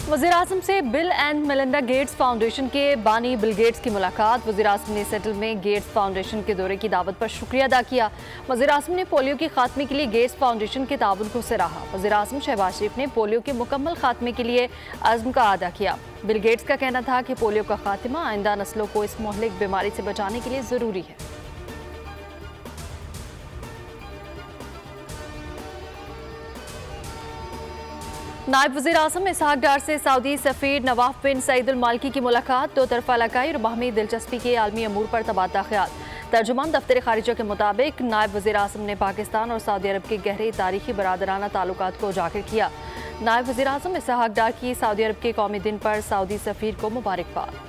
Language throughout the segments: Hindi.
वज़ीर-ए-आज़म से bill and Melinda Gates foundation के बानी बिल गेट्स की मुलाकात। वज़ीर-ए-आज़म ने सेटल में गेट्स फाउंडेशन के दौरे की दावत पर शुक्रिया अदा किया। वज़ीर-ए-आज़म ने पोलियो के खात्मे के लिए गेट्स फाउंडेशन के ताउन को सराहा। वज़ीर-ए-आज़म शहबाज शरीफ ने पोलियो के मुकम्मल खात्मे के लिए अज़्म का अदा किया। बिल गेट्स का कहना था कि पोलियो का खात्मा आइंदा नस्लों को इस मुहलिक बीमारी से बचाने के लिए ज़रूरी है। नायब वज़ीर-ए-आज़म इसहाक डार से सऊदी सफ़ीर नवाफ बिन सईद अल मालिकी की मुलाकात। दो तरफ़ा इलाकाई और बाहमी दिलचस्पी के आलमी अमूर पर तबादला ख्याल। तर्जुमान दफ्तर खारिजा के मुताबिक नायब वज़ीर-ए-आज़म ने पाकिस्तान और सऊदी अरब के गहरे तारीखी बरादराना ताल्लुकात को उजागर किया। नायब वज़ीर-ए-आज़म इसहाक डार की सऊदी अरब के कौमी दिन पर सऊदी सफ़ीर को मुबारकबाद।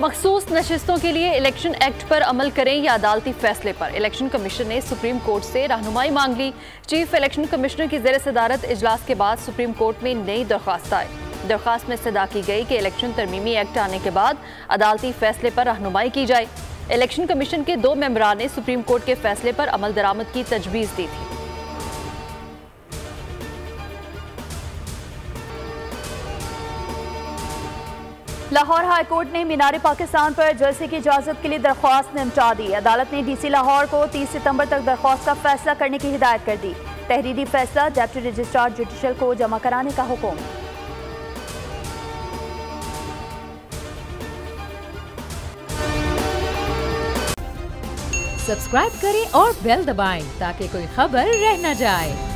मखसूस नशिस्तों के लिए इलेक्शन एक्ट पर अमल करें या अदालती फैसले पर। इलेक्शन कमीशन ने सुप्रीम कोर्ट से रहनुमाई मांग ली। चीफ इलेक्शन कमिश्नर की ज़ेर सदारत इजलास के बाद सुप्रीम कोर्ट में नई दरख्वास्त आई। दरख्वास्त में इस्तदा की गई कि इलेक्शन तरमीमी एक्ट आने के बाद अदालती फैसले पर रहनुमाई की जाए। इलेक्शन कमीशन के 2 मेंबरान ने सुप्रीम कोर्ट के फैसले पर अमल दरामद की तजवीज़ दी थी। लाहौर हाई कोर्ट ने मीनार पाकिस्तान पर जलसे की इजाजत के लिए दरख्वास्त निपटा दी। अदालत ने डीसी लाहौर को 30 सितंबर तक दरख्वास्त का फैसला करने की हिदायत कर दी। तहरीरी फैसला डेप्टी रजिस्ट्रार जुडिशल को जमा कराने का हुक्म। सब्सक्राइब करें और बेल दबाएं ताकि कोई खबर रह न जाए।